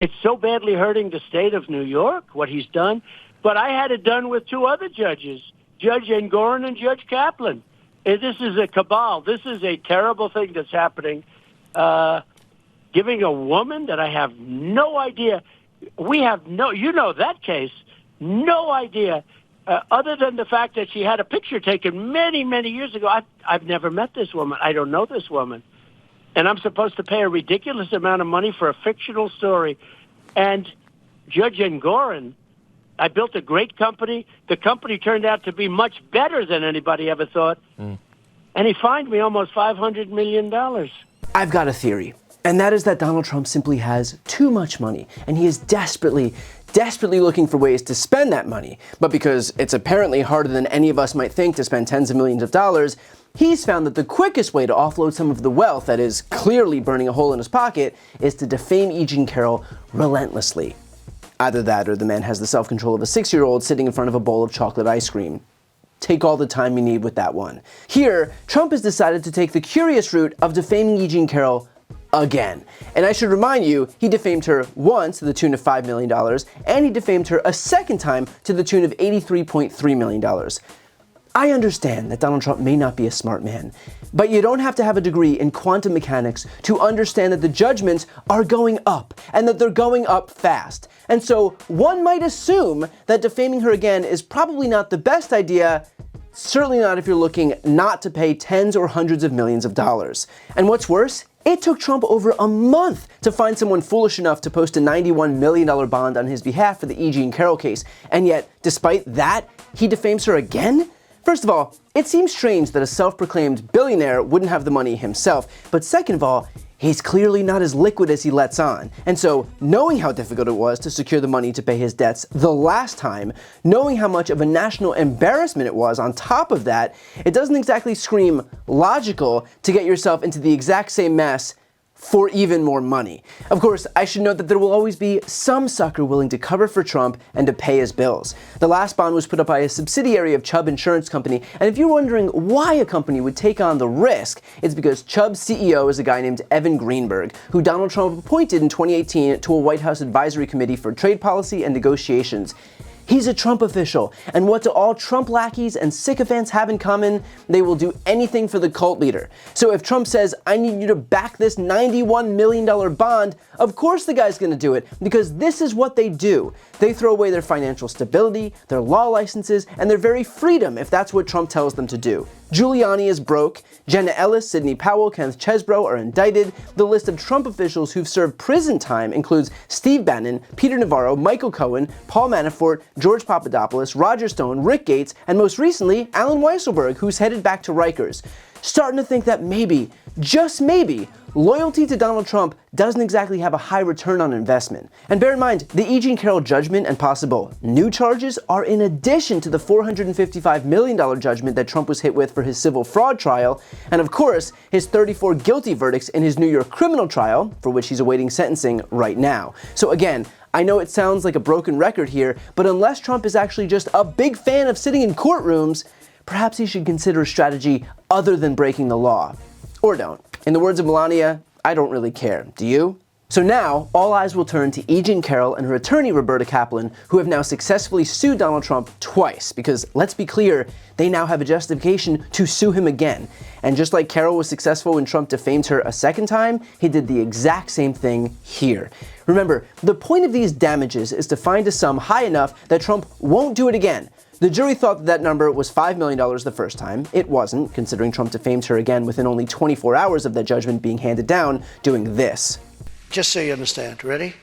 It's so badly hurting the state of New York, what he's done. But I had it done with two other judges, Judge Engoron and Judge Kaplan. This is a cabal. This is a terrible thing that's happening. Giving a woman that I have no idea. We have that case, no idea, other than the fact that she had a picture taken many, many years ago. I've never met this woman. I don't know this woman. And I'm supposed to pay a ridiculous amount of money for a fictional story. And Judge Engoron, I built a great company. The company turned out to be much better than anybody ever thought. And he fined me almost $500 million. I've got a theory, and that is that Donald Trump simply has too much money, and he is desperately looking for ways to spend that money. But because it's apparently harder than any of us might think to spend tens of millions of dollars, he's found that the quickest way to offload some of the wealth that is clearly burning a hole in his pocket is to defame E. Jean Carroll relentlessly. Either that or the man has the self-control of a 6-year-old sitting in front of a bowl of chocolate ice cream. Take all the time you need with that one. Here, Trump has decided to take the curious route of defaming E. Jean Carroll again. And I should remind you, he defamed her once to the tune of $5 million, and he defamed her a second time to the tune of $83.3 million. I understand that Donald Trump may not be a smart man, but you don't have to have a degree in quantum mechanics to understand that the judgments are going up, and that they're going up fast. And so one might assume that defaming her again is probably not the best idea, certainly not if you're looking not to pay tens or hundreds of millions of dollars. And what's worse, it took Trump over a month to find someone foolish enough to post a $91 million bond on his behalf for the E. Jean Carroll case. And yet, despite that, he defames her again? First of all, it seems strange that a self-proclaimed billionaire wouldn't have the money himself. But second of all, he's clearly not as liquid as he lets on. And so, knowing how difficult it was to secure the money to pay his debts the last time, knowing how much of a national embarrassment it was on top of that, it doesn't exactly scream logical to get yourself into the exact same mess for even more money. Of course, I should note that there will always be some sucker willing to cover for Trump and to pay his bills. The last bond was put up by a subsidiary of Chubb Insurance Company, and if you're wondering why a company would take on the risk, it's because Chubb's CEO is a guy named Evan Greenberg, who Donald Trump appointed in 2018 to a White House advisory committee for trade policy and negotiations. He's a Trump official, and what do all Trump lackeys and sycophants have in common? They will do anything for the cult leader. So if Trump says, I need you to back this $91 million bond, of course the guy's gonna do it, because this is what they do. They throw away their financial stability, their law licenses, and their very freedom if that's what Trump tells them to do. Giuliani is broke, Jenna Ellis, Sidney Powell, Kenneth Chesebro are indicted. The list of Trump officials who've served prison time includes Steve Bannon, Peter Navarro, Michael Cohen, Paul Manafort, George Papadopoulos, Roger Stone, Rick Gates, and most recently, Alan Weisselberg, who's headed back to Rikers. Starting to think that maybe, just maybe, loyalty to Donald Trump doesn't exactly have a high return on investment. And bear in mind, the E. Jean Carroll judgment and possible new charges are in addition to the $455 million judgment that Trump was hit with for his civil fraud trial, and of course, his 34 guilty verdicts in his New York criminal trial, for which he's awaiting sentencing right now. So again, I know it sounds like a broken record here, but unless Trump is actually just a big fan of sitting in courtrooms, perhaps he should consider a strategy other than breaking the law. Or don't. In the words of Melania, I don't really care. Do you? So now, all eyes will turn to E. Jean Carroll and her attorney Roberta Kaplan, who have now successfully sued Donald Trump twice, because, let's be clear, they now have a justification to sue him again. And just like Carroll was successful when Trump defamed her a second time, he did the exact same thing here. Remember, the point of these damages is to find a sum high enough that Trump won't do it again. The jury thought that number was $5 million the first time. It wasn't, considering Trump defamed her again within only 24 hours of that judgment being handed down, doing this. Just so you understand, ready?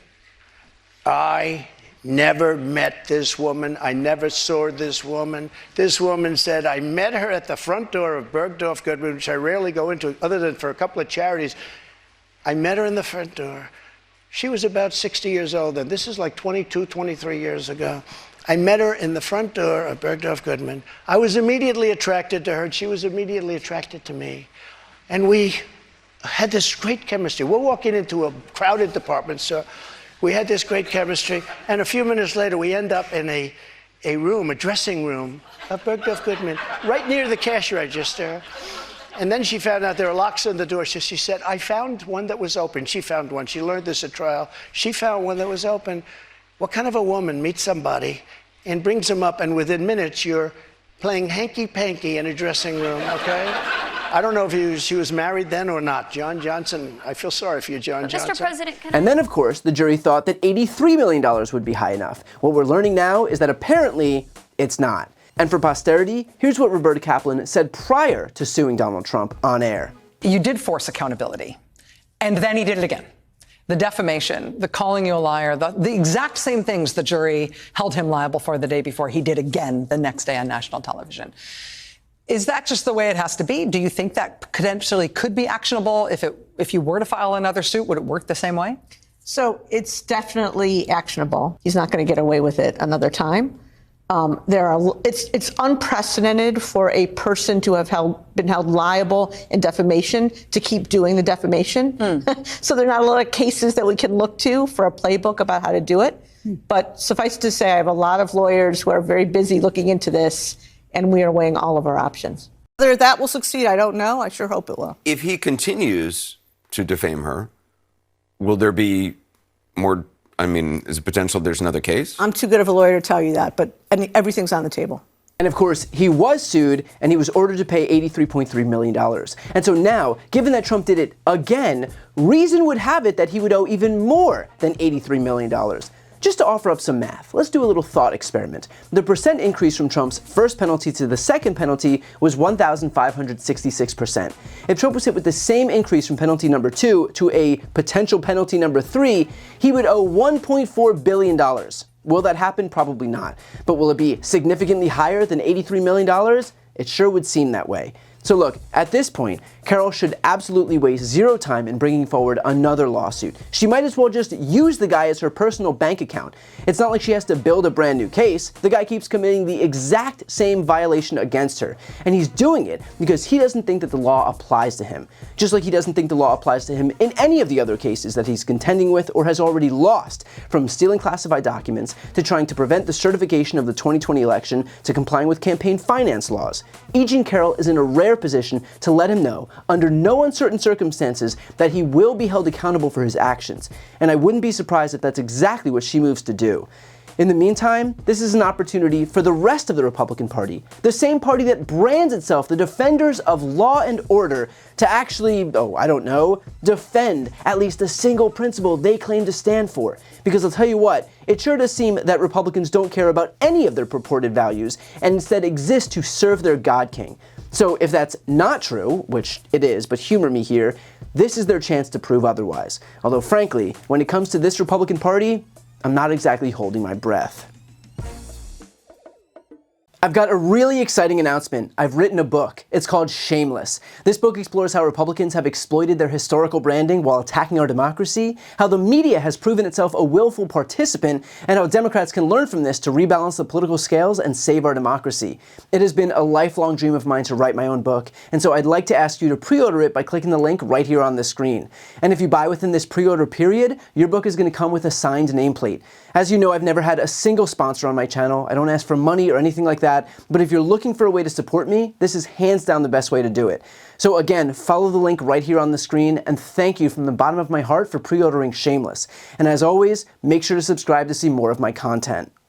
I never met this woman. I never saw this woman. This woman said, I met her at the front door of Bergdorf Goodman, which I rarely go into other than for a couple of charities. I met her in the front door. She was about 60 years old, and this is like 22, 23 years ago. I met her in the front door of Bergdorf Goodman. I was immediately attracted to her, and she was immediately attracted to me. And we had this great chemistry. We're walking into a crowded department store. We had this great chemistry, and a few minutes later, we end up in a room, a dressing room of Bergdorf Goodman, right near the cash register. And then she found out there were locks on the door. So she said, I found one that was open. She found one. She learned this at trial. She found one that was open. What kind of a woman meets somebody and brings them up, and within minutes you're playing hanky-panky in a dressing room, okay? I don't know if she was married then or not. John Johnson, I feel sorry for you, John Johnson. Mr. President, and then, of course, the jury thought that $83 million would be high enough. What we're learning now is that apparently it's not. And for posterity, here's what Roberta Kaplan said prior to suing Donald Trump on air. You did force accountability, and then he did it again. The defamation, the calling you a liar, the exact same things the jury held him liable for the day before, he did again the next day on national television. Is that just the way it has to be? Do you think that potentially could be actionable if you were to file another suit? Would it work the same way? So it's definitely actionable. He's not going to get away with it another time. It's unprecedented for a person to have been held liable in defamation to keep doing the defamation. So there are not a lot of cases that we can look to for a playbook about how to do it. But suffice to say, I have a lot of lawyers who are very busy looking into this, and we are weighing all of our options. Whether that will succeed, I don't know. I sure hope it will. If he continues to defame her, will there be more? I mean, is it potential there's another case? I'm too good of a lawyer to tell you that, but everything's on the table. And of course, he was sued and he was ordered to pay $83.3 million. And so now, given that Trump did it again, reason would have it that he would owe even more than $83 million. Just to offer up some math, let's do a little thought experiment. The percent increase from Trump's first penalty to the second penalty was 1,566%. If Trump was hit with the same increase from penalty number 2 to a potential penalty number 3, he would owe $1.4 billion. Will that happen? Probably not. But will it be significantly higher than $83 million? It sure would seem that way. So look, at this point, Carol should absolutely waste zero time in bringing forward another lawsuit. She might as well just use the guy as her personal bank account. It's not like she has to build a brand new case. The guy keeps committing the exact same violation against her. And he's doing it because he doesn't think that the law applies to him. Just like he doesn't think the law applies to him in any of the other cases that he's contending with or has already lost, from stealing classified documents to trying to prevent the certification of the 2020 election to complying with campaign finance laws. E. Jean Carroll is in a rare position to let him know, under no uncertain circumstances, that he will be held accountable for his actions. And I wouldn't be surprised if that's exactly what she moves to do. In the meantime, this is an opportunity for the rest of the Republican Party, the same party that brands itself the defenders of law and order, to actually, defend at least a single principle they claim to stand for. Because I'll tell you what, it sure does seem that Republicans don't care about any of their purported values and instead exist to serve their God King. So if that's not true, which it is, but humor me here, this is their chance to prove otherwise. Although frankly, when it comes to this Republican Party, I'm not exactly holding my breath. I've got a really exciting announcement. I've written a book. It's called Shameless. This book explores how Republicans have exploited their historical branding while attacking our democracy, how the media has proven itself a willful participant, and how Democrats can learn from this to rebalance the political scales and save our democracy. It has been a lifelong dream of mine to write my own book, and so I'd like to ask you to pre-order it by clicking the link right here on the screen. And if you buy within this pre-order period, your book is going to come with a signed nameplate. As you know, I've never had a single sponsor on my channel. I don't ask for money or anything like that, but if you're looking for a way to support me, this is hands down the best way to do it. So again, follow the link right here on the screen, and thank you from the bottom of my heart for pre-ordering Shameless. And as always, make sure to subscribe to see more of my content.